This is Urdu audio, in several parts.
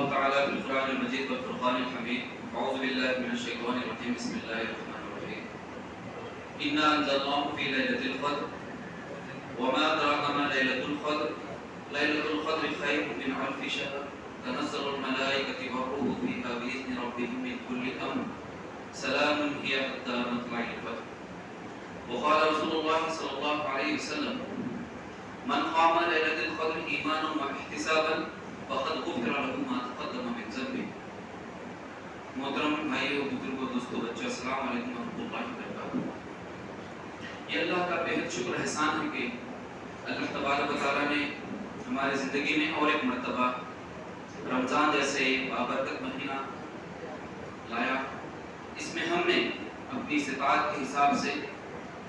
الله تعالى في القرآن المجيد والفرقان الحميد. أعوذ بالله من الشيطان الرجيم. بسم الله الرحمن الرحيم. إنا أنزلناه في ليلة القدر وما أدراك ما ليلة القدر. ليلة القدر خير من ألف شهر. تنزل الملائكة والروح فيها بإذن ربهم من كل أمر. سلام هي حتى مطلع الفجر. وقال رسول الله صلى الله عليه وسلم: من قام ليلة القدر إيمانا واحتسابا فقد غفر له ما تقدم من ذنبه. محترم بھائیو، بزرگوں، دوستوں، بچوں، السلام علیکم ورحمۃ اللہ وبرکاتہ۔ یہ اللہ کا بے حد شکر احسان ہے کہ اللہ تبارک و تعالیٰ نے ہماری زندگی میں اور ایک مرتبہ رمضان جیسے بابرکت مہینہ لایا۔ اس میں ہم نے اپنی استطاعت کے حساب سے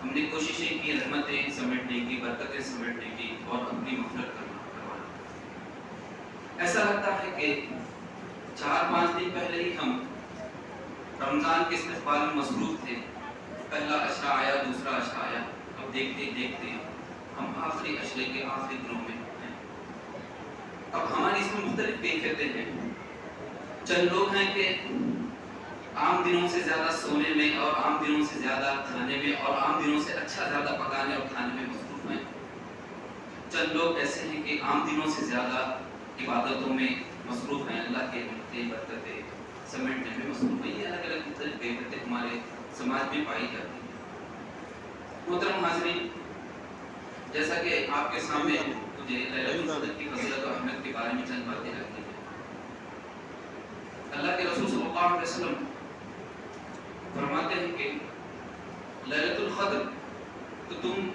ہم نے کوششیں کی رحمتیں سمیٹنے کی، برکتیں سمیٹنے کی اور اپنی مغفرت کروانا۔ ایسا لگتا ہے کہ 4-5 دن پہلے ہی ہم رمضان کے استقبال میں مصروف تھے۔ پہلا عشرہ آیا، دوسرا عشرہ آیا، اب دیکھتے دیکھتے ہم آخری عشرے کے آخری دنوں میں ہیں۔ اب ہماری اس میں مختلف کیفیتیں ہیں۔ چند لوگ ہیں کہ عام دنوں سے زیادہ سونے میں اور عام دنوں سے زیادہ کھانے میں اور عام دنوں سے اچھا زیادہ پکانے اور کھانے میں مصروف ہیں۔ چند لوگ ایسے ہیں کہ عام دنوں سے زیادہ عبادتوں میں مصروف ہیں، اللہ کے رحمتیں برکتیں سمیٹنے میں مصروف ہیں۔ یہ الگ الگ مختلف کیفیتیں ہمارے سماج میں پائی جاتی ہیں۔ محترم حاضرین، جیسا کہ آپ کے سامنے مجھے لیلۃ القدر کی فضیلت و اہمیت کے بارے میں چند باتیں رکھنی ہیں۔ اللہ کے رسول صلی اللہ علیہ وسلم فرماتے ہیں کہ لیلۃ القدر تو تم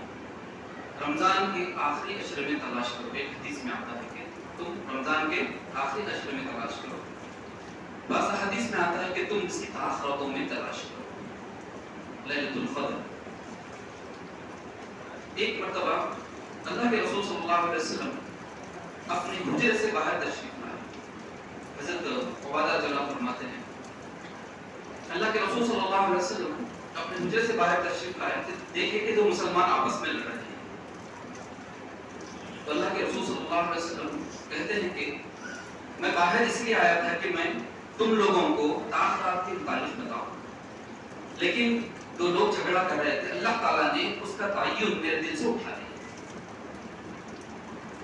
رمضان کے آخری عشرے میں تلاش کرو۔ ایک حدیث میں آتا ہے کہ تم رمضان کے آخری عشرے میں تلاش کرو۔ بعض حدیث میں آتا ہے کہ تم اس کی تاخراتوں میں تلاش کرو لیلۃ القدر۔ ایک مرتبہ اللہ کے رسول صلی اللہ علیہ وسلم اپنے حجرے سے باہر تشریف لائے۔ حضرت عبادہ جناب فرماتے ہیں اللہ کے رسول صلی اللہ علیہ وسلم اپنے حجرے سے باہر تشریف لائے تھے، دیکھے کہ دو مسلمان آپس میں لڑ رہے ہیں۔ تو اللہ کے رسول صلی اللہ علیہ وسلم کہتے ہیں کہ میں باہر اس لیے آیا تھا کہ میں تم لوگوں کو تاخرات کے متعلق بتاؤں، لیکن دو لوگ جھگڑا کر رہے تھے، اللہ تعالیٰ نے اس کا تعین میرے دل سے اٹھا لیا،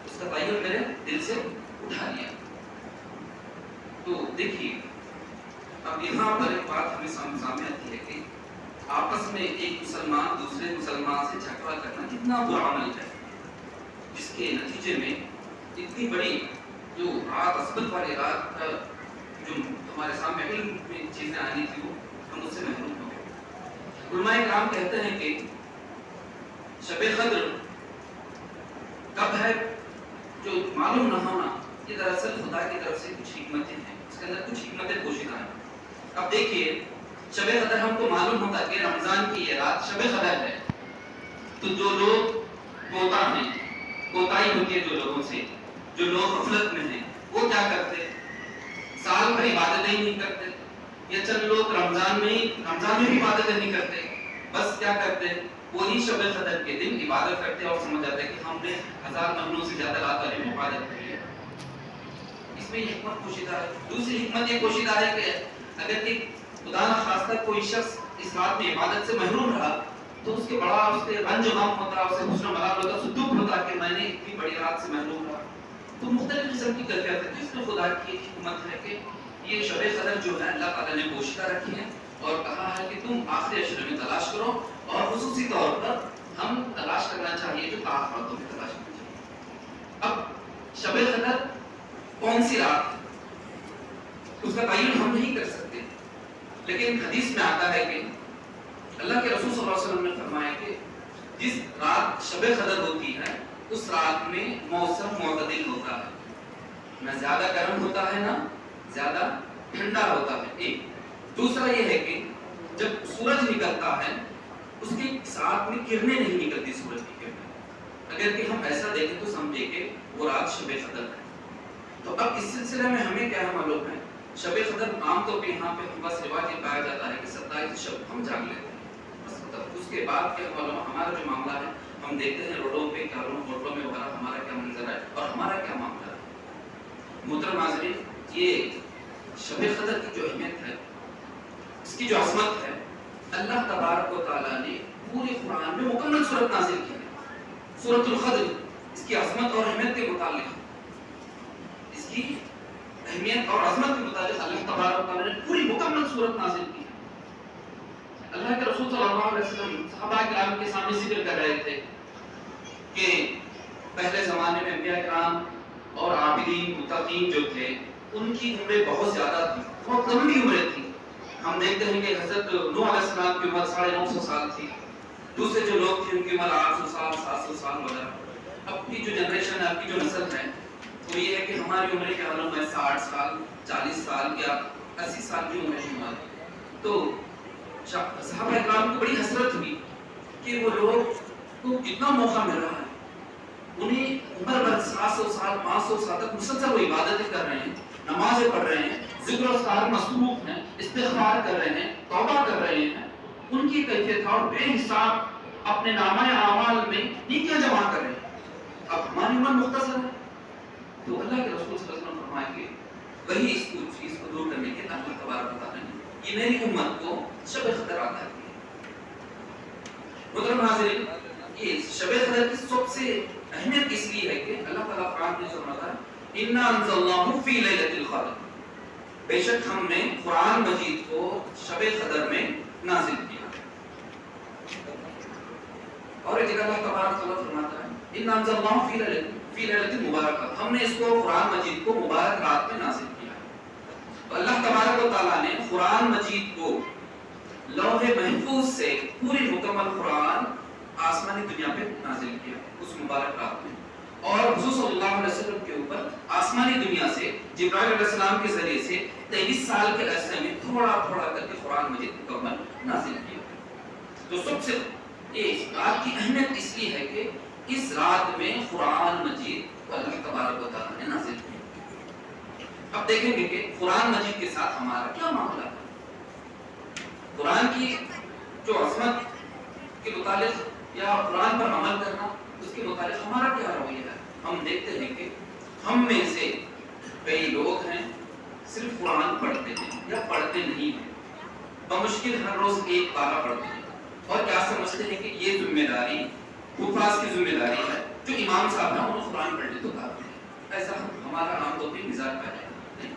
اس کا تعین میرے دل سے اٹھا لیا۔ تو دیکھیے اب یہاں پر ایک بات ہمیں سامنے آتی ہے کہ آپس میں ایک مسلمان دوسرے مسلمان سے جھگڑا کرنا کتنا برا عمل ہے، جس کے نتیجے میں اتنی بڑی جو رات عصبت والی رات جو ہمارے سامنے علم میں چیزیں آنی تھی وہ ہم اس سے محروم ہو گئے۔ علماء کرام کہتے ہیں کہ شب قدر کب ہے جو معلوم نہ ہونا، یہ دراصل خدا کی طرف سے کچھ حکمتیں ہیں، اس کے اندر کچھ حکمتیں پوشیدہ ہیں۔ اب دیکھیے شب قدر ہم کو معلوم ہوتا کہ رمضان کی یہ رات شب قدر ہے، تو جو لوگ کوتا ہیں، کوتاہی ہوتی ہے جو لوگوں سے، جو لوگ غفلت میں ہیں، وہ کیا کرتے؟ سال بھر عبادتیں نہیں کرتے، یا چند لوگ رمضان میں بھی عبادتیں نہیں کرتے، بس کیا کرتے؟ وہی شب قدر کے دن عبادت کرتے اور سمجھ جاتے کہ ہم نے 1000 مہینوں سے زیادہ رات والی عبادت کی ہے۔ اس میں یہ حکمت پوشیدہ ہے۔ دوسری حکمت یہ پوشیدہ ہے کہ اگر کہ خدا نہ خواستہ کوئی شخص اس رات میں عبادت سے محروم رہا تو اس کے بڑا اس کے رنج و غم ہوتا، اسے حزن و ملال ہوتا، اسے دکھ ہوتا کہ میں نے اتنی بڑی رات سے محروم رہا۔ تو مختلف قسم کی کیفیت ہے، جس میں خدا کی ایک حکمت ہے کہ یہ شب قدر جو ہے اللہ تعالیٰ نے پوشیدہ رکھی ہے اور کہا ہے کہ تم آخری عشرے میں تلاش کرو، اور خصوصی طور پر ہم تلاش کرنا چاہیے جو آخرتوں میں تلاش کرنا چاہیے۔ اب شب قدر کون سی رات اس کا تعین ہم نہیں کر سکتے، لیکن حدیث میں آتا ہے کہ اللہ کے رسول صلی اللہ علیہ وسلم نے فرمایا کہ جس رات شب قدر ہوتی ہے اس رات میں موسم معتدل ہوتا ہے، نہ زیادہ گرم ہوتا ہے نہ زیادہ ٹھنڈا ہوتا ہے۔ ایک دوسرا یہ ہے کہ جب سورج نکلتا ہے اس کے ساتھ میں کرنیں نہیں نکلتی سورج کی کرنیں، اگر کہ ہم ایسا دیکھیں تو سمجھے کہ وہ رات شب قدر ہے۔ تو اب اس سلسلے میں ہمیں کیا معلوم ہے؟ شب قدر عام طور پہ یہاں پہ بس رواج یہ پایا جاتا ہے کہ 27 شب ہم جاگ لیتے ہیں، بس اس کے بعد کیا معلوم ہمارا جو معاملہ ہے ہم دیکھتے ہیں روڈوں پہ کیا ہوٹلوں میں وغیرہ ہمارا کیا منظر ہے اور ہمارا کیا معاملہ ہے۔ محترم حاضرین، یہ شب قدر کی جو اہمیت ہے، اس کی جو عظمت ہے، اللہ تبارک و تعالیٰ نے پورے قرآن میں مکمل صورت نازل کی ہے۔ سورۃ القدر اس کی عظمت اور اہمیت کے متعلق، اس کی اہمیت اور عظمت کے متعلق اللہ تبارک و تعالیٰ نے پوری مکمل صورت نازل کی ہے۔ اللہ کے رسول صلی اللہ علیہ وسلم صحابہ کرام کے سامنے ذکر کر رہے تھے کہ پہلے زمانے میں انبیاء کرام اور عابدین متقین جو تھے ان کی عمریں بہت زیادہ تھی، بہت لمبی عمریں تھیں۔ ہم دیکھتے ہیں کہ حضرت نوح علیہ السلام کی عمر 950 سال تھی، دوسرے جو لوگ تھے ان کی عمر 800 سال 700 سال وغیرہ۔ اب کی جو جنریشن ہے، اب کی جو نسل ہے، وہ یہ ہے کہ ہماری عمریں کے حالوں میں 60 سال 40 سال یا 80 سال کی عمر ہے ہماری۔ تو صحابہ کرام کو بڑی حسرت ہوئی کہ وہ لوگ کو کتنا موقع مل رہا ہے، انہیں عمر بھر 700 سال 500 سال تک مسلسل وہ عبادتیں کر رہے ہیں، نمازیں پڑھ رہے ہیں، ذکر و اذکار مصروف ہیں، استغفار کر رہے ہیں، توبہ کر رہے ہیں، ان کی کیفیت اور بے حساب اپنے نامہ اعمال میں نیکیاں جمع کر رہے ہیں۔ اب ہماری عمر مختصر ہے، تو اللہ کے رسول صلی اللہ علیہ وسلم فرمائیں گے وہی اس چیز کو دور کرنے کے اللہ تبارک و تعالیٰ نے یہ میری امت کو شب قدر عطا کی ہے۔ محترم حاضرین، یہ شب قدر کی سب سے اہمیت اس لیے ہے کہ اللہ تعالیٰ قرآن میں فرماتا ہے اِنَّا أَنزَلْنَاهُ فِي لَيْلَةِ الْقَدْرِ، بے شک ہم نے قرآن مجید کو شب قدر میں نازل کیا۔ اور ایک جگہ اللہ تبارک و تعالیٰ فرماتا ہے اِنَّا أَنزَلْنَاهُ فِي لَيْلَةٍ مُبَارَكَةٍ، ہم نے اس کو قرآن مجید کو مبارک رات میں نازل کیا۔ تو اللہ تبارک و تعالیٰ نے قرآن مجید کو لوح محفوظ سے پوری مکمل قرآن آسمانی دنیا پہ نازل کیا اس مبارک رات میں، اور حضور صلی اللہ علیہ وسلم کے اوپر آسمانی دنیا سے جبرائیل علیہ السلام کے ذریعے سے 23 سال کے عرصے میں تھوڑا تھوڑا کر کے قرآن مجید مکمل نازل کیا۔ تو سب سے اس رات کی اہمیت اس لیے ہے کہ اس رات میں قرآن مجید کو اللہ تبارک و تعالیٰ نے نازل کیا۔ اب دیکھیں گے کہ قرآن مجید کے ساتھ ہمارا کیا معاملہ ہے، قرآن کی جو عظمت کے متعلق یا قرآن پر عمل کرنا اس کے متعلق ہمارا کیا رویہ ہے۔ ہم دیکھتے ہیں کہ ہم میں سے کئی لوگ ہیں صرف قرآن پڑھتے ہیں یا پڑھتے نہیں ہیں، بمشکل ہر روز ایک پارہ پڑھتے ہیں اور کیا سمجھتے ہیں کہ یہ ذمہ داری حفاظ کی ذمہ داری ہے، جو امام صاحب ہیں انہوں قرآن پڑھنے تو کافی ہے۔ ایسا ہمارا عام طور پہ مزاج پیدا ہے۔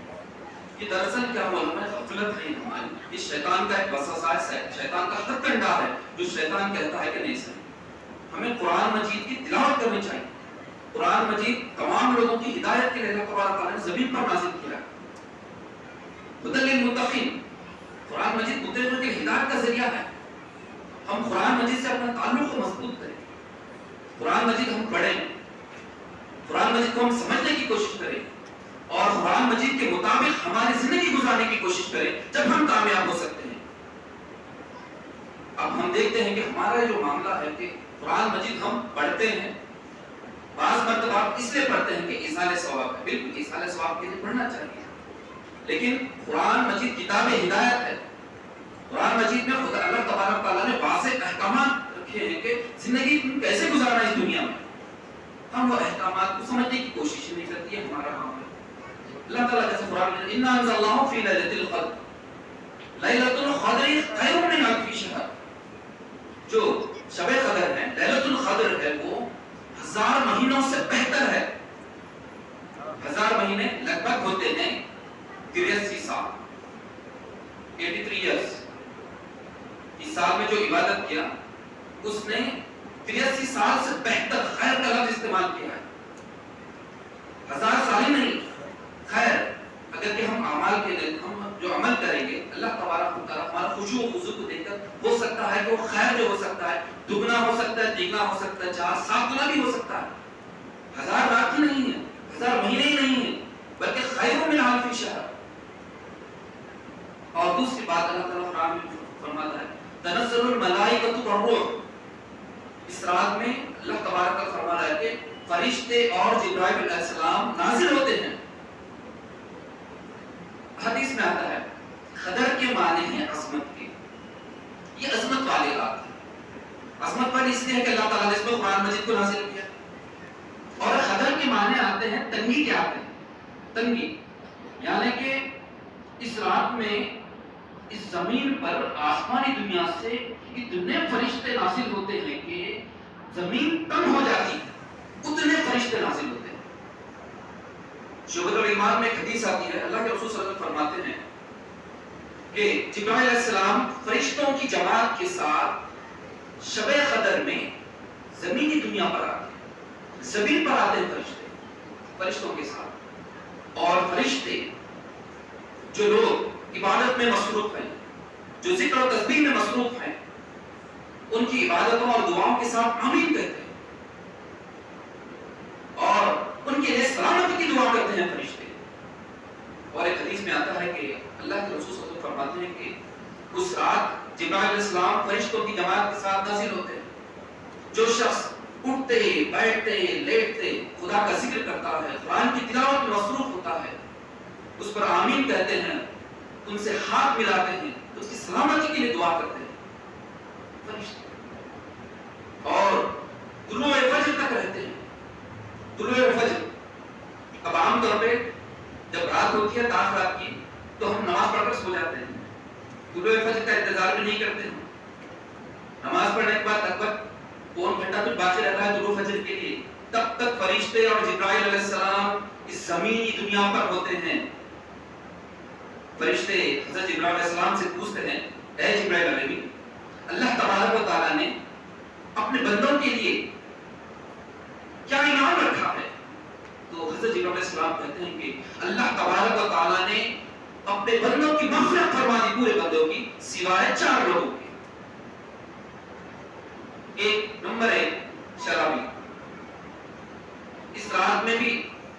یہ دراصل کیا معلوم ہے، غفلت ہے ہماری، یہ شیطان کا ایک وسوسہ ہے، شیطان کا خط کنڈا ہے جو شیطان کہتا ہے کہ نہیں سر ہمیں قرآن مجید کی تلاوت کرنی چاہیے۔ قرآن مجید تمام لوگوں کی ہدایت کے لیے اللہ تبارک تعالیٰ نے زمین پر نازل کیا ہے، ہدی للمتقین، قرآن مجید متقین کے ہدایت کا ذریعہ ہے۔ ہم قرآن مجید سے اپنا تعلق کو مضبوط کریں، قرآن مجید ہم پڑھیں، قرآن مجید کو ہم سمجھنے کی کوشش کریں اور قرآن مجید کے مطابق ہماری زندگی گزارنے کی کوشش کریں، جب ہم کامیاب ہو سکتے ہیں۔ اب ہم دیکھتے ہیں کہ ہمارا جو معاملہ ہے کہ قرآن مجید ہم پڑھتے ہیں، بعض مرتبہ اس لیے پڑھتے ہیں کہ ایصال ثواب ہے، بالکل ایصال ثواب کے لیے پڑھنا چاہیے، لیکن قرآن مجید کتاب ہدایت ہے۔ قرآن مجید میں خدا اللہ تبارک تعالیٰ نے واضح احکامات رکھے ہیں کہ زندگی کیسے گزارنا اس دنیا میں، ہم وہ احکامات کو سمجھنے کی کوشش نہیں کرتی ہے، ہمارا معاملہ۔ اللہ تعالیٰ جیسے قرآن میں اِنَّا أَنزَلْنَاهُ فِي لَيْلَةِ الْقَدْرِ لَيْلَةُ الْقَدْرِ خَيْرٌ مِنْ أَلْفِ شَهْرٍ، جو شب قدر ہے، لیلۃ القدر ہے، وہ 1000 مہینوں سے بہتر ہے۔ 1000 مہینے لگ بھگ ہوتے ہیں 83 سال، 83 ایئرس۔ اس سال میں جو عبادت کیا اس نے 83 سال سے بہتر خیر کا لفظ استعمال کیا ہے۔ 1000 سال ہی نہیں، خیر اگر کہ ہم اعمال کے لیے ہم جو عمل کریں گے اللہ تبارک و تعالیٰ ہمارا خشوع و خضوع کو دیکھ کر ہو سکتا ہے کہ وہ خیر جو ہو سکتا ہے دگنا ہو سکتا ہے، تیگنا ہو سکتا ہے، 4-7 گنا بھی ہو سکتا ہے۔ 1000 رات ہی نہیں ہے، 1000 مہینے ہی نہیں ہے، بلکہ خیر من ألف شہر۔ اور دوسری بات اللہ تعالیٰ قرآن میں فرماتا ہے تنزل الملائکۃ والروح، اس رات میں اللہ تبارک و فرما رہا ہے کہ فرشتے اور جبرائیل علیہ السلام نازل ہوتے ہیں۔ حدیث میں آتا ہے قدر کے معنی ہیں عظمت کے، یہ عظمت والی رات ہے۔ عظمت والی اس لیے ہے کہ اللہ تعالیٰ نے اس میں قرآن مجید کو نازل کیا، اور قدر کے معنی آتے ہیں تنگی کے، آتے ہیں تنگی، یعنی کہ اس رات میں اس زمین پر آسمانی دنیا سے اتنے فرشتے نازل ہوتے ہیں کہ زمین تنگ ہو جاتی ہے، اتنے فرشتے نازل ہوتے ہیں۔ شعبۃ الایمان میں ایک حدیث آتی ہے، اللہ کے رسول صلی اللہ علیہ وسلم فرماتے ہیں کہ جبرائیل علیہ السلام فرشتوں کی جماعت کے ساتھ شب قدر میں زمینی دنیا پر آتے ہیں، زمین پر آتے ہیں فرشتوں کے ساتھ، اور فرشتے جو لوگ عبادت میں مصروف ہیں، جو ذکر و تسبیح میں مصروف ہیں، ان کی عبادتوں اور دعاؤں کے ساتھ آمین کہتے ہیں اور ان کے لیے سلامتی کی دعا کرتے ہیں فرشتے۔ اور ایک حدیث میں آتا ہے کہ اللہ کے رسول صلی اللہ علیہ وسلم فرماتے ہیں کہ اس رات جبرائیل علیہ السلام فرشتوں کی جماعت کے ساتھ نازل ہوتے ہیں۔ جو شخص اٹھتے بیٹھتے لیٹتے خدا کا ذکر کرتا ہے، قرآن کی تلاوت میں مصروف ہوتا ہے، اس پر آمین کہتے ہیں، ان سے ہاتھ ملاتے ہیں، اس کی سلامتی کے لیے دعا کرتے ہیں فرشتے، اور طلوع فجر تک رہتے ہیں۔ طلوع فجر، اب عام طور پہ جب رات ہوتی ہے تاخ رات کی تو ہم نماز پڑھ کر سو جاتے ہیں، طلوع فجر کا انتظار بھی نہیں کرتے ہیں۔ نماز پڑھنے کے بعد تک پون گھنٹہ کچھ باقی رہتا ہے طلوع فجر کے لیے، تب تک فرشتے اور جبرائیل علیہ السلام اس زمینی دنیا پر ہوتے ہیں۔ فرشتے حضرت جبرائیل علیہ السلام سے پوچھتے ہیں، اے جبرائیل علیہ، اللہ تبارک و تعالیٰ نے اپنے بندوں کے لیے کیا انعام رکھا ہے؟ تو حضرت جبرائیل علیہ السلام کہتے ہیں کہ اللہ تبارک و تعالیٰ نے اپنے بندوں کی مغفرت فرما دی، پورے بندوں کی سوائے 4 لوگوں کے۔ ایک نمبر ہے شرابی۔ اس رات میں بھی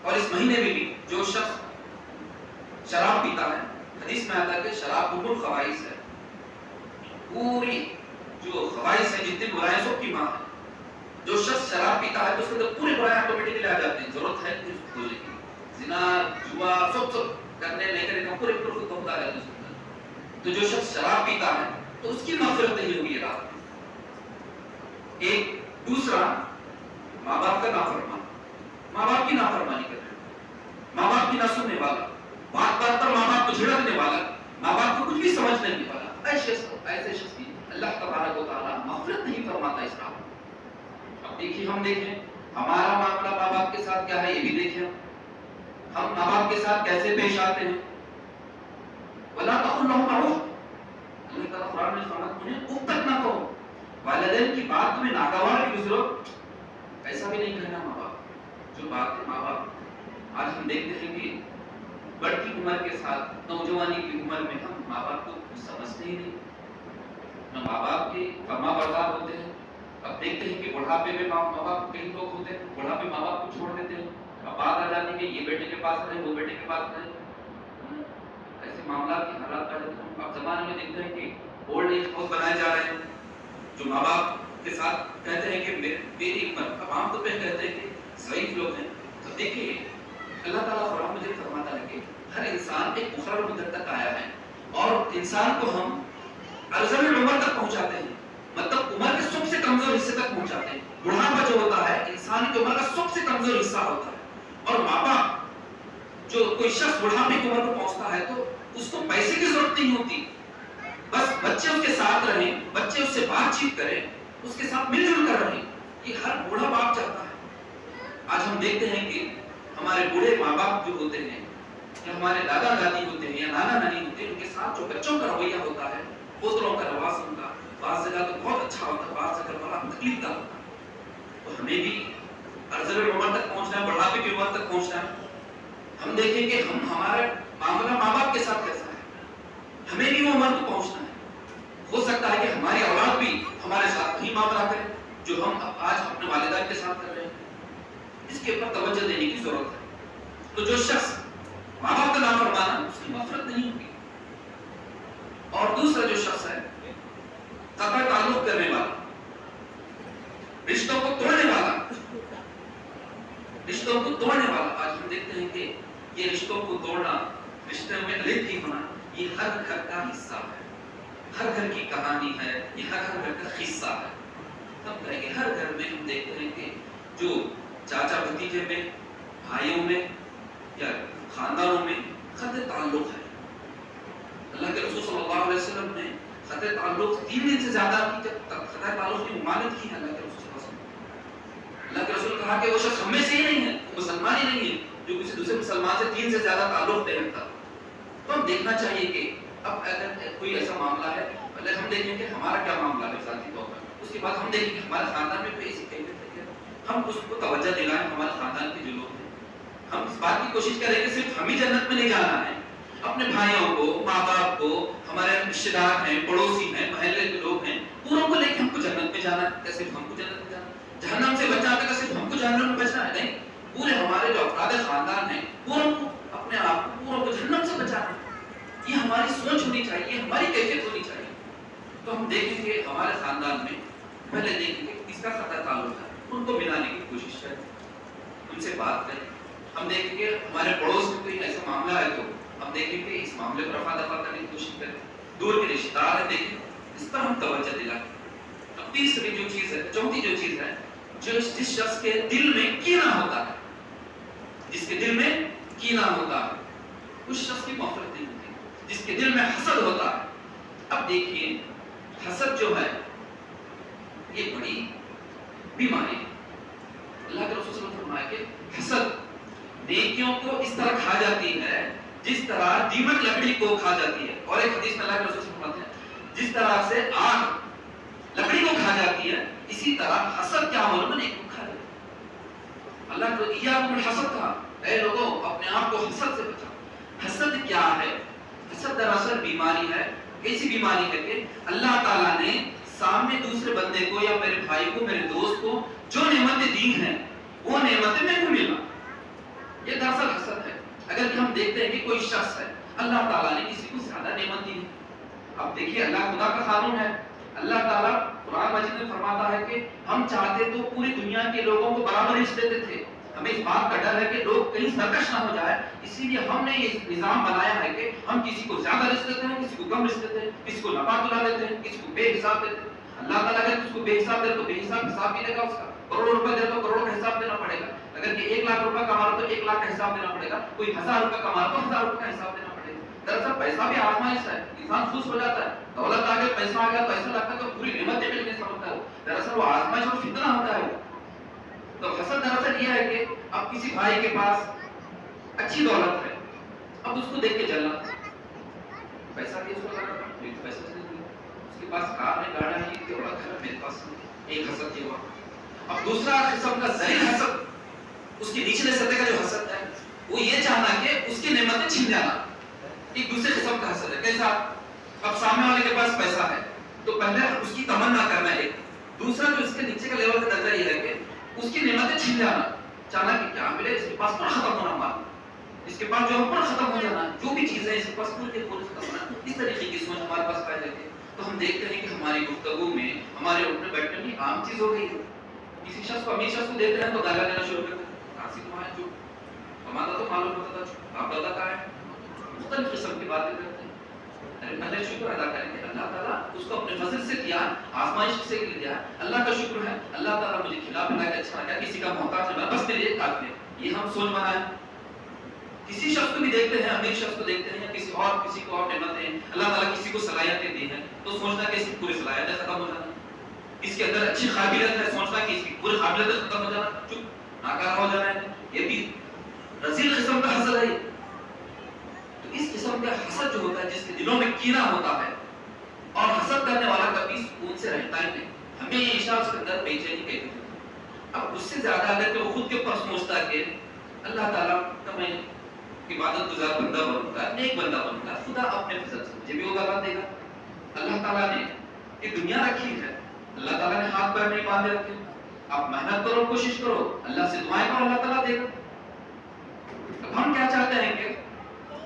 اور اس مہینے میں بھی جو شخص شراب پیتا ہے، حدیث میں آتا ہے کہ شراب ام الخبائث ہے، پوری جو خبائث ہے جتنی برائیں سب کی ماں ہے۔ جو شخص شراب پیتا ہے تو اس کے اندر پورے برائیں آٹومیٹکلی آ جاتے ہیں، ضرورت ہے کہ اس کو دھونے کی، زنا جوا سب کرنے لے کر پورے خود بہت آ جاتے ہیں اس کے اندر۔ تو جو شخص شراب پیتا ہے تو اس کی مغفرت نہیں ہوگی رات میں۔ ایک دوسرا ماں باپ کا نافرمان، ماں باپ کی نافرمانی کر رہا ہے، ماں باپ کی نہ سننے والا، بات بات پر ماں باپ کو جھڑکنے والا، ماں باپ کو کچھ بھی سمجھنے نہیں والا، ایسے شخص کی اللہ تبارک و تعالیٰ مغفرت نہیں فرماتا اس رات میں۔ اب دیکھیے، ہم دیکھیں ہمارا معاملہ ماں باپ کے ساتھ کیا ہے، یہ بھی دیکھیں ہم ماں باپ کے ساتھ کیسے پیش آتے ہیں۔ وَلَا تَقُلْ لَهُمَا أُفٍّ، اللہ تعالیٰ قرآن میں فرماتا ہے انہیں اف تک نہ کہو، والدین کی بات تمہیں ناگوار بھی گزرو، ایسا بھی نہیں کہنا۔ ماں باپ جو بات ہے، ماں باپ آج ہم دیکھتے ہیں کہ بڑھتی عمر کے ساتھ نوجوانی کی عمر میں ہم ماں باپ کو کچھ سمجھتے ہی نہیں، نہ ماں باپ کے فرما بردار ہوتے ہیں۔ اب دیکھتے ہیں کہ بڑھاپے میں ماں باپ کئی لوگ ہوتے ہیں، بڑھاپے ماں باپ کو چھوڑ دیتے ہیں، اب بات آ جاتی ہے کہ یہ بیٹے کے پاس رہے، وہ بیٹے کے پاس رہے، ایسے معاملات کے حالات پیدا ہوتے ہیں۔ اب زمانے میں دیکھتے ہیں کہ اولڈ ایج ہوم بنائے جا رہے ہیں، جو ماں باپ کے ساتھ کہتے ہیں کہ میری عمر، اب عام طور پہ کہتے ہیں کہ ضعیف لوگ ہیں۔ تو دیکھیے اللہ تعالیٰ قرآن مجید فرماتا ہے کہ ہر انسان ایک مقرر مدت تک آیا ہے، اور انسان کو ہم ارذل العمر تک پہنچاتے ہیں، مطلب عمر کے سب سے کمزور حصے تک پہنچاتے ہیں۔ بڑھاپا جو ہوتا ہے انسان کی عمر کا سب سے کمزور حصہ ہوتا ہے، اور ماں باپ جو کوئی شخص بڑھاپے کی عمر کو پہنچتا ہے تو اس کو پیسے کی ضرورت نہیں ہوتی، بس بچے اس کے ساتھ رہیں، بچے اس سے بات چیت کریں، اس کے ساتھ مل جل کر رہیں، یہ ہر بوڑھا باپ چاہتا ہے۔ آج ہم دیکھتے ہیں کہ ہمارے بوڑھے ماں باپ جو ہوتے ہیں، یا ہمارے دادا دادی ہوتے ہیں یا نانا نانی ہوتے ہیں، ان کے ساتھ جو بچوں کا رویہ ہوتا ہے، پوتروں کا رواج ان کا بعض جگہ تو بہت اچھا ہوتا ہے، بعض جگہ بڑا تکلیف دہ ہوتا ہے۔ تو ہمیں بھی ارذل العمر تک پہنچنا ہے، بڑھاپے کی عمر تک پہنچنا ہے۔ ہم دیکھیں کہ ہمارا معاملہ ماں باپ کے ساتھ کیسا ہے، ہمیں بھی وہ عمر کو پہنچنا ہے۔ ہو سکتا ہے کہ ہماری اولاد بھی ہمارے ساتھ وہی معاملہ کرے جو ہم آج اپنے والدین کے ساتھ کر رہے ہیں، اس کے اوپر توجہ دینے کی ضرورت ہے۔ تو جو شخص ماں باپ کا نافرمان ہے اس کی مغفرت نہیں ہوگی۔ اور دوسرا جو شخص ہے قطع تعلق کرنے والا، رشتوں کو توڑنے والا، رشتوں کو توڑنے والا، آج ہم دیکھتے ہیں کہ یہ رشتوں کو توڑنا، رشتے میں علیحدگی ہونا، یہ ہر گھر کا حصہ ہے، ہر گھر کی کہانی ہے، یہ ہر گھر کا حصہ ہے۔ تب کہیں کہ ہر گھر میں ہم دیکھتے ہیں کہ جو چاچا بھتیجے میں، بھائیوں میں یا خاندانوں میں خط تعلق ہے. اللہ کے رسول صلی اللہ علیہ وسلم نے خط تعلق 3 دن سے زیادہ کی خط تعلق کی ممانعت کی ہے. اللہ کے رسول صلی اللہ علیہ وسلم، اللہ کے رسول کہا کہ وہ شخص ہم میں سے ہی نہیں ہے، مسلمان ہی نہیں ہے جو کسی دوسرے مسلمان سے 3 سے زیادہ تعلق نہیں رکھتا. تو ہم دیکھنا چاہیے کہ اب اگر کوئی ایسا معاملہ ہے، پہلے ہم دیکھیں کہ ہمارا کیا معاملہ ہے ذاتی طور پر، اس کے بعد ہم دیکھیں کہ ہمارے خاندان میں کوئی ایسی کیفیت ہے کہ ہم اس کو توجہ دلائیں. ہمارے خاندان کے جو لوگ ہیں، ہم اس بات کی کوشش کریں کہ صرف ہم ہی جنت میں نہیں جانا ہے، اپنے بھائیوں کو، ماں باپ کو، ہمارے رشتے دار ہیں، پڑوسی ہیں، محلے کے لوگ ہیں، پوروں کو لے کے ہم کو جنت میں جانا ہے. کیا صرف ہم کو جنت میں جانا ہے؟ جہنم سے بچانا ہے، صرف ہم کو جہنم میں بچنا ہے؟ نہیں، پورے ہمارے جو افراد خاندان ہیں پوروں کو، اپنے آپ کو، پوروں کو جہنم سے بچانا ہے. یہ ہماری سوچ ہونی چاہیے، ہماری کیفیت ہونی چاہیے. تو ہم دیکھیں گے ہمارے خاندان میں، پہلے دیکھیں گے کس کا خطا تعلق ہے، ان کو ملانے کی کوشش کریں، ان سے بات کریں. ہم دیکھیں گے ہمارے پڑوس میں کوئی ایسا معاملہ ہے تو ہم دیکھیں گے اس معاملے پر رفع دفع کرنے کی کوشش کریں. دور کے رشتہ دار ہیں، دیکھیں اس پر ہم توجہ دلائیں. اب تیسری جو چیز ہے، چوتھی جو چیز ہے، جو جس شخص کے دل میں کینہ ہوتا ہے، جس کے دل میں کینہ ہوتا ہے، اس شخص کی مغفرت نہیں ہوتی. جس کے دل میں حسد ہوتا ہے. اب دیکھیے حسد جو ہے یہ بڑی بیماری ہے. اللہ کے رسول صلی اللہ علیہ وسلم نے فرمایا کہ حسد نیکیوں کو اس طرح کھا جاتی ہے جس طرح دیمک لکڑی کو کھا جاتی ہے. اور ایک حدیث میں اللہ کے رسول صلی اللہ علیہ وسلم فرماتے ہیں جس طرح سے آگ لکڑی کو کھا جاتی ہے، اسی طرح حسد کیا عمل میں نیک کو کھا جاتی ہے. اللہ کو ایاکم الحسد کہا، اے لوگوں اپنے آپ کو حسد سے بچاؤ. حسد کیا ہے؟ حسد دراصل بیماری ہے. ایسی بیماری ہے کہ اللہ تعالیٰ نے سامنے دوسرے بندے کو یا میرے بھائی کو، میرے دوست کو جو نعمتیں دی ہیں وہ نعمتیں میرے کو ملا. یہ دراصل حسد ہے. اگر کہ ہم دیکھتے ہیں کہ کوئی شخص ہے، اللہ تعالیٰ نے کسی کو زیادہ نعمت دی ہے. اب دیکھیے اللہ خدا کا قانون ہے. اللہ تعالیٰ قرآن مجید میں فرماتا ہے کہ ہم چاہتے تو پوری دنیا کے لوگوں کو برابر رزق دیتے تھے. ہمیں اس بات کا ڈر ہے کہ لوگ کہیں سرکش نہ ہو جائے، اسی لیے ہم نے یہ نظام بنایا ہے کہ ہم کسی کو زیادہ رزق دیتے ہیں، کسی کو کم رزق دیتے ہیں، کسی کو نفع دلا دیتے ہیں، کسی کو بے حساب دیتے ہیں. اللہ تعالیٰ اگر کسی کو بے حساب دے تو بے حساب ملے گا اس کا. کروڑوں روپے دے تو کروڑوں کا حساب دینا پڑے گا. اگر کہ 1 لاکھ روپے کما رہا تو 1 لاکھ کا حساب دینا پڑے گا. کوئی 1000 روپے کما رہا تو 1000 روپے کا حساب دینا پڑے گا. دراصل پیسہ بھی آزمائش ہے. انسان خوش ہو جاتا ہے، دولت آ گیا، پیسہ آ گیا تو ایسا لگتا ہے کہ پوری نعمتیں مل گئی سمجھتا ہے. دراصل وہ آزمائش اور فتنہ ہوتا ہے. تو حسد دراصل یہ ہے کہ اب کسی بھائی کے پاس اچھی دولت ہے، اب اس کو دیکھ کے جلنا، پیسہ بھی اس کو لگا پیسہ سے نہیں، اس کے پاس کار ہے، گاڑی ہے، یہ بڑا گھر ہے، میرے پاس ایک حسد یہ ہوا. اب دوسرا قسم کا ذلیل حسد، اس کی نچلے سطح کا جو حسد ہے وہ یہ چاہنا کہ اس کی نعمتیں چھین جانا. ایک دوسرے قسم کا حسد ہے. کیسا؟ اب سامنے والے کے پاس پیسہ ہے تو پہلے اس کی تمنا کرنا ہے. دوسرا جو اس کے نیچے کا لیول کا درجہ یہ ہے کہ اس کی نعمتیں چھین جانا، چاہنا کہ کیا ملے، اس کے پاس پر ختم ہونا مال، اس کے پاس جو پر ختم ہو جانا، جو بھی چیزیں اس کے پاس پورے ختم ہونا. اس طریقے کی سوچ ہمارے پاس پائی جاتی ہے. تو ہم دیکھتے ہیں کہ ہماری گفتگو میں، ہمارے اٹھنے بیٹھنے میں عام چیز ہو گئی ہے. کسی شخص کو، امیر شخص کو دیتے ہیں تو گالا دینا شروع کرتے ہیں. کہاں سے کمایا؟ جو کماتا تو معلوم ہوتا تھا، آپ دادا کا ہے. مختلف قسم کی باتیں کرتے ہیں. پہلے شکر ادا کریں کہ اللہ تعالیٰ اس کو اپنے فضل سے دیا، آزمائش سے دیا. اللہ کا شکر ہے، اللہ تعالیٰ مجھے کھلا پلا کے اچھا لگا، کسی کا محتاج نہیں بنا، بس میرے لیے کافی ہے. یہ ہم سوچ بنائیں. کسی شخص کو بھی دیکھتے ہیں، امیر شخص کو دیکھتے ہیں یا کسی کو اور نعمتیں اللہ تعالیٰ کسی کو صلاحیتیں دی ہیں تو سوچنا کہ اس کی پوری صلاحیتیں ختم ہو جانا، اس کے اندر اچھی قابلیت ہے، سوچنا کہ اس کی پوری قابلیتیں ختم ہو جانا، چپ ناکارہ ہو جانا ہے. یہ بھی رذیل قسم کا حسد ہے. تو اس قسم کا حسد جو ہوتا ہے، جس کے دلوں میں کینہ ہوتا ہے، اور حسد کرنے والا کبھی سکون سے رہتا ہی نہیں، ہمیشہ اس کے اندر بے چینی کہتی ہے. اب اس سے زیادہ اگر کہ وہ خود کے اوپر سوچتا ہے کہ اللہ تعالیٰ کا میں عبادت گزار بندہ بنوں گا، نیک بندہ بنوں گا، خدا اپنے فضل سے مجھے بھی وہ دولت دے گا. اللہ تعالیٰ نے یہ دنیا رکھی ہے، اللہ تعالیٰ نے ہاتھ پیر نہیں باندھے رکھے. آپ محنت کرو، کوشش کرو، اللہ سے دعائیں کرو، اللہ تعالیٰ دے گا. اب ہم کیا چاہتے ہیں کہ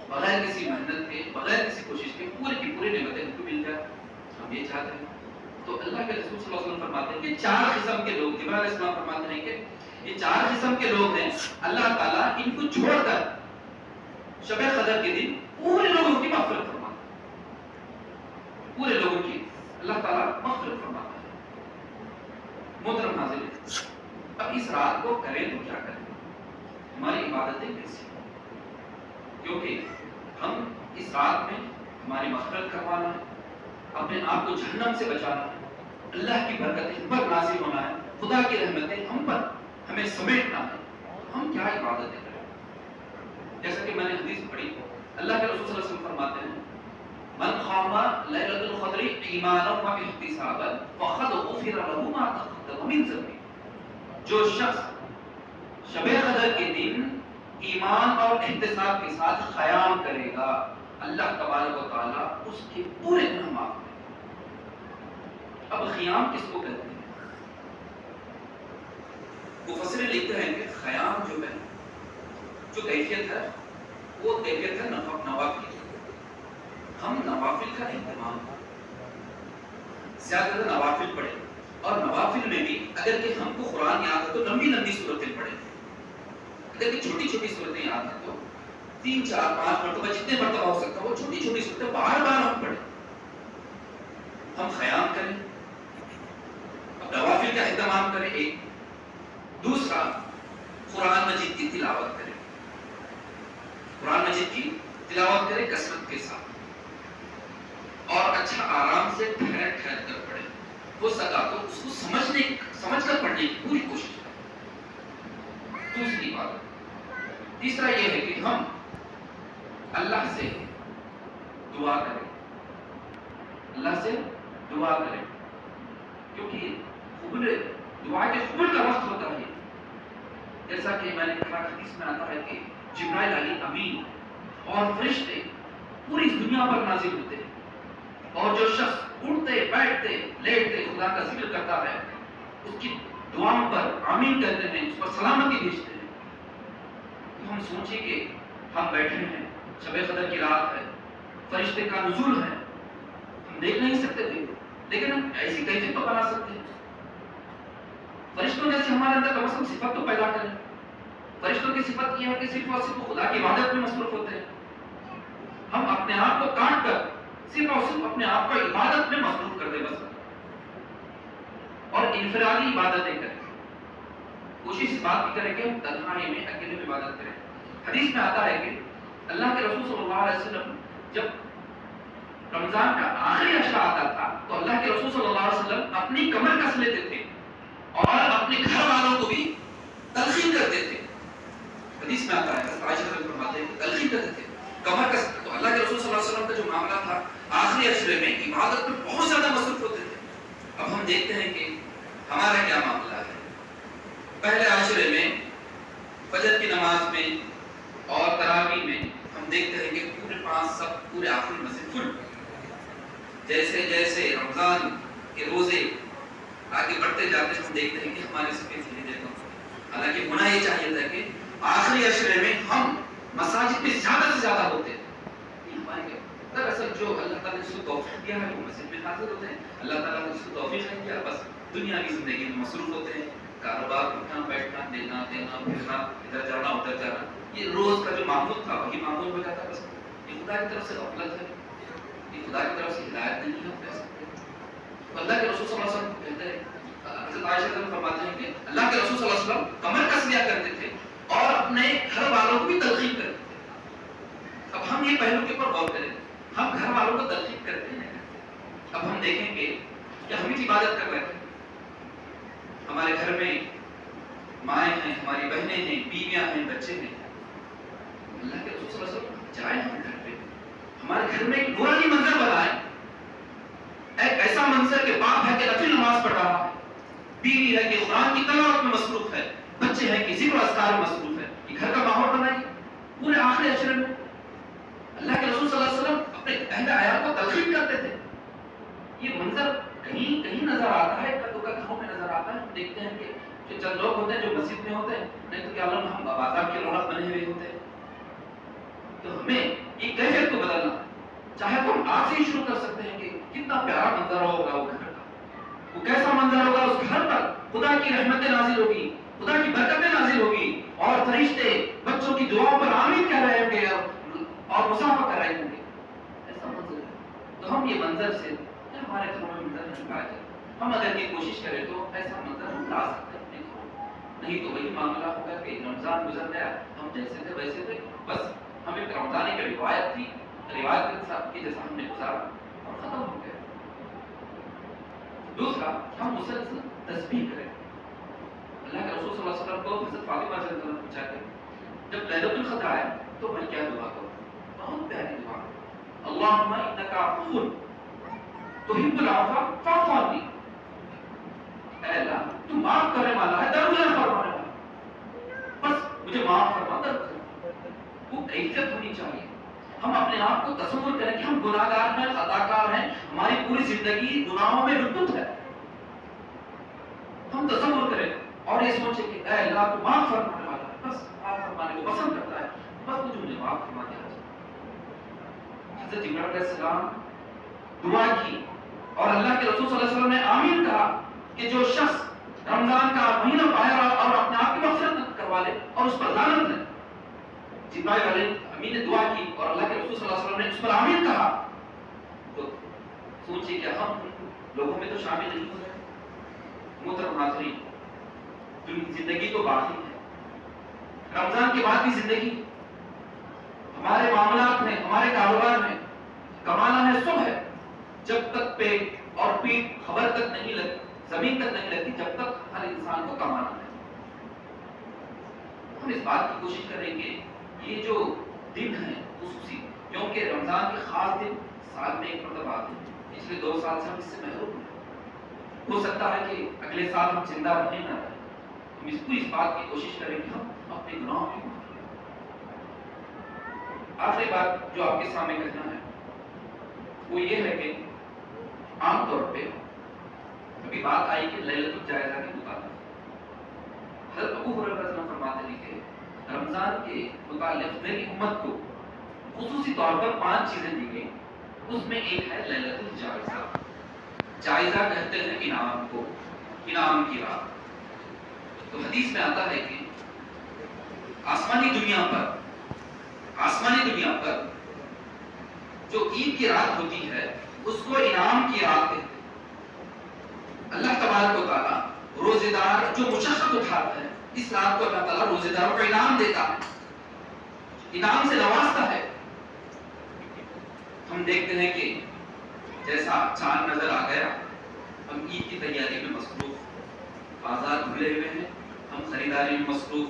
بغیر کسی محنت کے، بغیر کسی کوشش کے پوری کی پوری نعمتیں ہم کو مل جائے. ہم یہ چاہتے ہیں. تو اللہ کے رسول صلی اللہ علیہ وسلم فرماتے ہیں کہ 4 قسم کے لوگ، جبرائیل علیہ السلام فرماتے ہیں کہ یہ 4 قسم کے لوگ ہیں، اللہ تعالیٰ ان کو چھوڑ کر شب قدر کے دن پورے لوگوں کی مغفرت فرماتا ہے. پورے لوگوں کی اللہ تعالیٰ مغفرت فرماتا ہے. محترم حاضرین، اب اس رات کو کریں تو کیا کریں؟ ہماری عبادتیں کیسی؟ کیونکہ اس رات میں ہماری مغفرت کروانا ہے، اپنے آپ کو جہنم سے بچانا ہے، اللہ کی برکتیں ہم پر نازل ہونا ہے، خدا کی رحمتیں ہم پر ہمیں سمیٹنا ہے، تو ہم کیا عبادتیں کریں؟ جیسا کہ میں نے حدیث پڑھی، اللہ کے رسول صلی اللہ علیہ وسلم فرماتے ہیں من قام لیلۃ القدر ایمانا و احتسابا فقد غفر له ما تقدم من ذنبه. جو شخص شب قدر کے دن ایمان اور احتساب کے ساتھ قیام کرے گا، اللہ تبارک و تعالیٰ اس کے پورے گناہ معاف کرے گا۔ اب قیام کس کو کہتے ہیں؟ مفسر لکھتے ہیں کہ قیام جو ہے، جو کیفیت ہے، وہ کیفیت ہے نوافل کی۔ ہم نوافل کا اہتمام زیادہ نوافل پڑھیں، اور نوافل میں بھی اگر کہ ہم کو قرآن یاد ہے تو لمبی لمبی صورتیں پڑھیں، اگر کہ چھوٹی چھوٹی صورتیں یاد ہیں تو 3 4 5 مرتبہ جتنے مرتبہ ہو سکتا ہے وہ چھوٹی چھوٹی صورتیں بار بار ہم پڑھیں، ہم قیام کریں، اب نوافل کا اہتمام کریں۔ ایک دوسرا، قرآن مجید کی تلاوت کریں، قرآن مجید کی تلاوت کریں کثرت کے ساتھ، اور اچھا آرام سے ٹھہر ٹھہر کر پڑھیں، ہو سکا تو اس کو سمجھ کر پڑھنے کی پوری کوشش کریں۔ دوسری بات، تیسرا یہ ہے کہ ہم اللہ سے دعا کریں، اللہ سے دعا کریں، کیونکہ دعا کے قبول کا وقت ہوتا ہے، جیسا کہ میں نے کہا حدیث میں آتا ہے کہ جبرائیل علیہ امین اور فرشتے پوری دنیا پر نازل ہوتے ہیں، اور جو شخص اٹھتے بیٹھتے لیٹتے خدا کا ذکر کرتا ہے، اس کی دعاؤں پر آمین کہتے ہیں، اس پر سلامتی بھیجتے ہیں۔ تو ہم سوچیں کہ ہم بیٹھے ہیں، شب قدر کی رات ہے، فرشتے کا نزول ہے، ہم دیکھ نہیں سکتے تھے، لیکن ہم ایسی کیفیت تو بنا سکتے ہیں، فرشتوں جیسے ہمارے اندر کم از کم صفت تو پیدا کریں۔ فرشتوں کی صفت یہ ہے کہ صرف اور صرف خدا کی عبادت میں مصروف ہوتے ہیں، ہم اپنے آپ کو کاٹ کر صرف اور صرف اپنے آپ کو عبادت میں مصروف کر دیں بس، اور انفرادی عبادتیں کریں، کوشش اس بات کی کریں کہ ہم تنہائی میں اکیلے میں عبادت کریں۔ حدیث میں آتا ہے کہ اللہ کے رسول صلی اللہ علیہ وسلم جب رمضان کا آخری عشرہ آتا تھا تو اللہ کے رسول صلی اللہ علیہ وسلم اپنی کمر کس لیتے تھے اور اپنے گھر والوں کو بھی تلقین کرتے تھے۔ حدیث میں آتا ہے حضرت عائشہ رضی اللہ عنہا فرماتے ہیں تلقین کرتے تھے کمر کس، تو اللہ کے رسول صلی اللہ علیہ وسلم کا جو معاملہ تھا آخری عشرے میں عبادت میں بہت زیادہ مصروف ہوتے تھے۔ اب ہم دیکھتے ہیں کہ ہمارا کیا معاملہ ہے۔ پہلے عشرے میں فجر کی نماز میں اور تراویح میں ہم دیکھتے ہیں کہ پورے آخری مسجد فل، جیسے جیسے رمضان کے روزے آگے بڑھتے جاتے ہیں ہم دیکھتے ہیں کہ ہمارے سفید دھیرے کم، حالانکہ ہونا یہ چاہیے تھا کہ آخری عشرے میں ہم مساجد میں زیادہ سے زیادہ ہوتے ہیں۔ ہمارے دراصل جو اللہ تعالیٰ نے جس کو توفیق دیا ہے وہ مسجد میں حاضر ہوتے ہیں، اللہ تعالیٰ نے جس کو توفیق نہیں دیا بس دنیاوی زندگی میں مصروف ہوتے ہیں، کاروبار اٹھنا بیٹھنا دینا دینا پھرنا ادھر جانا ادھر جانا، یہ روز کا جو معمول تھا وہی معمول ہو جاتا ہے بس۔ یہ خدا کی طرف سے غفلت ہے، یہ خدا کی طرف سے ہدایت نہیں ہے، ہم کہہ سکتے ہیں۔ اللہ کے رسول صلی اللہ علیہ وسلم کہتے ہیں، حضرت عائشہ رضی اللہ عنہا فرماتے ہیں کہ اللہ کے رسول صلی اللہ علیہ وسلم کمر کس لیا کرتے تھے اور اپنے گھر والوں کو بھی تلقین کرتے تھے۔ اب ہم یہ پہلو کے اوپر غور کریں، ہم گھر والوں کو تلقین کرتے ہیں۔ اب ہم دیکھیں گے کہ ہم ہی عبادت کر رہے ہیں، ہمارے گھر میں مائیں ہیں، ہماری بہنیں ہیں، بیویاں ہیں، بچے ہیں، اللہ کے رسول صلی اللہ علیہ وسلم جائیں ہم گھر پہ، ہمارے گھر میں ایک نورانی منظر بنائیں، ایک ایسا منظر کہ باپ ہے کہ نفل نماز پڑھ رہا ہے، بیوی ہے کہ قرآن کی تلاوت میں مصروف ہے، بچے ہیں کہ ذکر و اذکار میں مصروف ہے، یہ گھر کا ماحول بنائیے پورے آخری عشرے میں۔ اللہ کے رسول صلی اللہ علیہ وسلم اپنے اہل عیال کو تلقین کرتے تھے۔ یہ منظر کہیں کہیں نظر آتا ہے، کدو کا گھروں میں نظر آتا ہے، ہم دیکھتے ہیں کہ جو چند لوگ ہوتے ہیں جو مسجد میں ہوتے ہیں، نہیں تو کیا علم ہم بازار کے رونق بنے ہوئے ہوتے ہیں۔ تو ہمیں یہ کیفیت کو بدلنا، چاہے تو ہم آپ سے ہی شروع کر سکتے ہیں کہ کتنا پیارا منظر ہوگا وہ گھر کا، وہ کیسا منظر ہوگا، اس گھر پر خدا کی رحمتیں نازل ہوگی، خدا کی برکتیں نازل ہوگی، اور فرشتے بچوں کی دعاؤں پر آمین کہہ رہے ہوں گے اور مصافحہ کر رہے ہوں گے، ایسا منظر ہے۔ تو ہم یہ منظر سے ہمارے گھروں میں منظر نہیں پائے، ہم اگر یہ کوشش کریں تو ایسا منظر ہم لا سکتے ہیں، نہیں تو وہی معاملہ ہوگا کہ رمضان گزر گیا، ہم جیسے تھے ویسے تھے، بس ہمیں رمضان کی روایت تھی، روایت کے جیسا ہم نے گزارا اور ختم ہو گیا. دوسرا ہم مسلسل تسبیح کریں. اللہ کے رسول صلی اللہ علیہ وسلم کو حضرت فاطمہ رضی اللہ عنہا پوچھا کہ جب لیلۃ القدر آئے تو میں کیا دعا کروں؟ بہت پیاری دعا. اللہم انک عفو تحب العفو فاعف عنی. اے اللہ تو معاف کرنے والا ہے, درگزر فرمانے والا, بس مجھے معاف فرما, درگزر. وہ کیفیت ہونی چاہیے. ہم اپنے آپ کو تصور کریں کہ ہم گناہگار ہیں, خطاکار ہیں, ہماری پوری زندگی گناہوں میں لطف ہے. ہم تصور کریں اور یہ سوچیں کہ اے اللہ تو معاف فرمانے والا ہے, بس معاف فرمانے کو پسند کرتا ہے, بس مجھے معاف فرما دیا جائے. حضرت جبرائیل علیہ السلام دعا کی اور اللہ کے رسول صلی اللہ علیہ وسلم نے آمین کہا کہ جو شخص رمضان کا مہینہ پائے اور اپنے آپ کی مغفرت کروا لے اور اس پر لعنت ہے. جبرائیل علیہ امین نے دعا کی اور اللہ کے رسول صلی اللہ علیہ وسلم نے اس پر آمین کہا. تو سوچیے کہ ہم لوگوں میں تو شامل نہیں ہو رہے. محترم حاضرین, زندگی تو باقی ہے, رمضان کے بعد بھی زندگی, ہمارے معاملات میں, ہمارے کاروبار میں کمانا ہے صبح ہے, جب تک پیٹ اور پیٹ خبر تک نہیں لگتی, زمین تک نہیں لگتی, جب تک ہر انسان کو کمانا ہے. ہم اس بات کی کوشش کریں گے یہ جو دن ہیں خصوصی, کیونکہ رمضان کے خاص دن سال میں ایک مرتبہ آتے ہیں. پچھلے 2 سال سے ہم اس سے محروم ہیں. ہو سکتا ہے کہ اگلے سال ہم زندہ رہیں نہ رہیں. ہم اس بات کی کوشش کریں کہ ہم اپنے گناہوں کی معافی کریں. آخری بات جو آپ کے سامنے کہنا ہے وہ یہ ہے کہ عام طور پہ ابھی بات آئی کہ لیلۃ الجائزہ کی مطابق حضرت ابو ہریرہ رضی اللہ عنہ فرماتے ہیں کہ رمضان کے متعلق میری امت کو خصوصی طور پر 5 چیزیں دی گئی. اس میں ایک ہے لیلۃ الجائزہ. جائزہ کہتے ہیں انعام کو, انعام کی رات. تو حدیث میں آتا ہے کہ آسمانی دنیا پر جو عید کی رات ہوتی ہے اس کو انعام کی رات کہتے ہیں. اللہ تبارک و تعالیٰ روزے دار جو مشقت اٹھاتا ہے اس رات کو اللہ تعالیٰ روزے داروں کو انعام دیتا ہے, انعام سے نوازتا ہے. ہم دیکھتے ہیں کہ جیسا چاند نظر آ گیا, ہم عید کی تیاری میں مصروف, بازار کھلے ہوئے ہیں, ہم خریداری میں مصروف,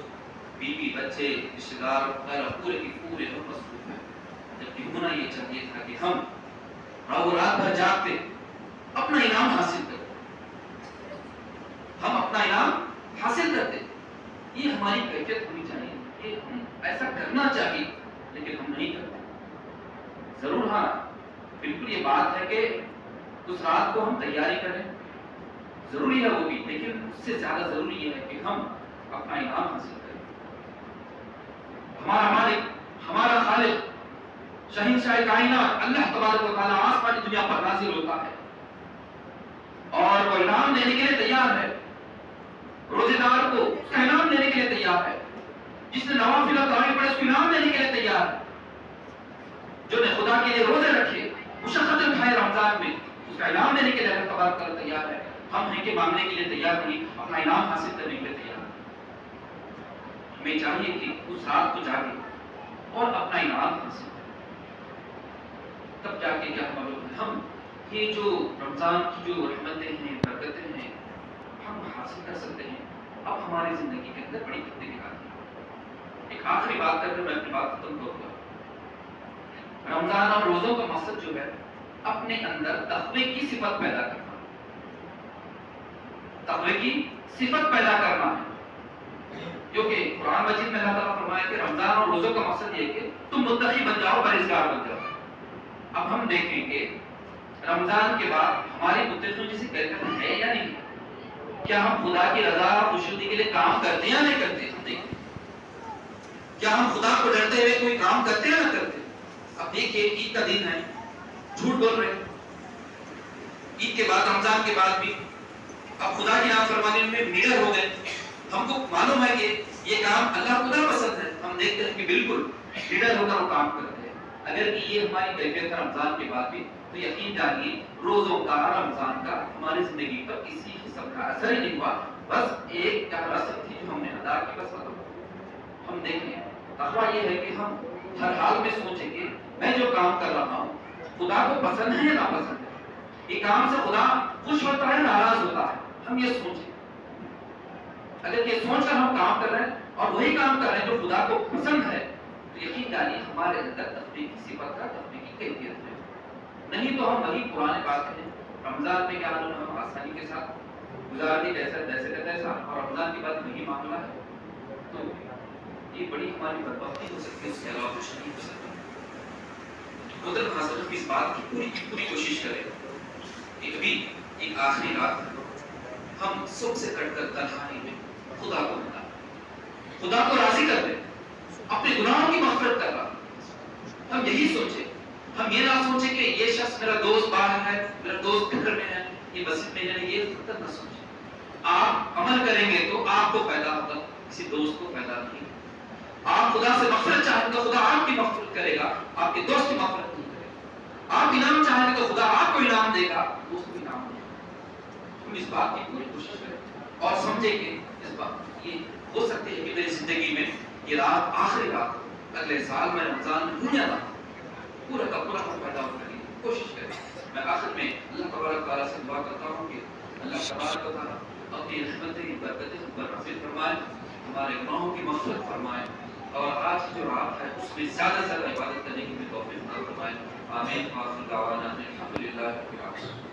بیوی بچے رشتے دار وغیرہ پورے لوگ مصروف ہیں. جبکہ ہونا یہ چاہیے تھا کہ ہم رات بھر جاگتے اپنا انعام حاصل کرتے, ہم اپنا انعام حاصل کرتے. یہ ہماری کیفیت ہونی چاہیے کہ ہم ایسا کرنا چاہیے, لیکن ہم نہیں کرتے. ضرور ہاں بالکل یہ بات ہے کہ اس رات کو ہم تیاری کریں, ضروری ہے وہ بھی, لیکن اس سے زیادہ ضروری یہ ہے کہ ہم اپنا انعام حاصل کریں. ہمارا مالک, ہمارا خالق, شہنشاہ کائنات اللہ تبارک و تعالیٰ آسمانی دنیا پر نازل ہوتا ہے اور وہ انعام دینے کے لیے تیار ہے. روزے دار کو اس کا انعام دینے کے لیے تیار ہے. جس نے نوافل اور تراویح پڑھے اس کو انعام دینے کے لیے تیار ہے. جو نے خدا کے لیے روزے رکھے, مشقت اٹھائے رمضان میں, اس کا انعام دینے کے لیے اللہ تبارک و تعالیٰ تیار ہے. ہم ہیں کہ مانگنے کے لیے تیار نہیں, اپنا انعام حاصل کرنے کے لیے تیار ہیں. ہمیں چاہیے کہ اس رات کو جاگے اور اپنا انعام حاصل کریں. تب جا کے کیا ہم یہ جو رمضان کی جو رحمتیں ہیں, برکتیں ہیں, ہم حاصل کر سکتے ہیں. اب ہماری زندگی کے اندر بڑی تبدیلی آتی ہے. ایک آخری بات کر کے میں اپنی بات ختم کروں گا. رمضان اور روزوں کا مقصد جو ہے اپنے اندر تقوی کی صفت پیدا کرنا, تقوی کی صفت پیدا کرنا ہے. کیونکہ قرآن مجید میں اللہ تعالیٰ فرمایا کہ رمضان اور روزوں کا مقصد یہ ہے کہ تم متقی بن جاؤ, پرہیزگار بن جاؤ. اب ہم دیکھیں کہ رمضان کے بعد ہماری متقیوں جیسی کیفیت ہے یا نہیں. کیا ہم خدا کی رضا اور خوشنودی کے لیے کام کرتے ہیں یا نہیں کرتے؟ ہم دیکھیں کیا ہم خدا کو ڈرتے ہوئے کوئی کام کرتے ہیں یا نہ کرتے. اب دیکھیے عید کا دن ہے, جھوٹ بول رہے ہیں. عید کے بعد, رمضان کے بعد بھی اب خدا کی نافرمانی میں نڈر ہو گئے. ہم کو معلوم ہے کہ یہ کام اللہ خدا پسند ہے, ہم دیکھتے ہیں کہ بالکل نڈر ہو کر وہ کام کرتے ہیں. اگر یہ ہماری کیفیت ہے رمضان کے بعد بھی, تو یقین جانیے روزوں کا, رمضان کا ہماری زندگی پر کسی قسم کا اثر ہی نہیں ہوا. بس ایک رسم تھی جو ہم نے ادا کی, بس ختم. ہم دیکھیں تقویٰ یہ ہے کہ ہم ہر حال میں سوچیں کہ میں جو کام کر رہا ہوں خدا کو پسند ہے یا ناپسند ہے، یہ کام سے خدا خوش ہوتا ہے ناراض ہوتا ہے، ہم یہ سوچیں۔ اگر یہ سوچ کر ہم کام کر رہے ہیں اور وہی کام کر رہے ہیں جو خدا کو پسند ہے تو یقین جانیے ہمارے اندر تقوی کی صفت کا تقوی کی کیفیت ہے۔ نہیں تو ہم وہی پرانے بات ہیں، رمضان میں کیا ہم آسانی کے ساتھ گزار دی جیسے کا تیسا، اور رمضان کے بعد وہی معاملہ ہے، تو یہ بڑی ہماری بدبختی ہو سکتی ہے، اس کے علاوہ کچھ نہیں ہو سکتا۔ قدرت حاصل اس بات کی پوری کوشش کرے کہ ابھی ایک آخری رات ہم سب سے کٹ کر تنہائی میں خدا کو بتا، خدا کو راضی کر دے، اپنے گناہوں کی مغفرت کر رہا۔ ہم یہی سوچیں، ہم یہ نہ سوچیں کہ یہ شخص میرا دوست باہر ہے، میرا دوست فکر میں ہے، یہ مسجد میں ہے، یہ فکر نہ سوچیں۔ آپ عمل کریں گے تو آپ کو فائدہ ہوگا، کسی دوست کو فائدہ نہیں۔ آپ خدا سے مغفرت چاہیں گے تو خدا آپ کی مغفرت کرے گا، آپ کے دوست کی مغفرت نہیں کرے گا۔ آپ انعام چاہیں گے تو خدا آپ کو انعام دے گا، دوست کو انعام دے گا۔ ہم اس بات کی پوری کوشش کریں اور سمجھیں کہ اس بات یہ ہو سکتی ہے کہ میری زندگی میں یہ رات آخری رات، اگلے سال میں رمضان میں دنیا کا پورا کا پورا پیدا کرنے کی کوشش کریں۔ میں آخر میں اللہ تبارک تعالیٰ سے دعا کرتا ہوں کہ اللہ تبارک تعالیٰ اپنی رحمتیں برکتیں پر نازل فرمائے، ہمارے گناہوں کی مغفرت فرمائے، اور آج کی جو رات ہے اس میں زیادہ سے زیادہ عبادت کرنے کی بھی توفیق عطا فرمائے۔ آمین۔ آخر دعوانا الحمدللہ رب العالمین۔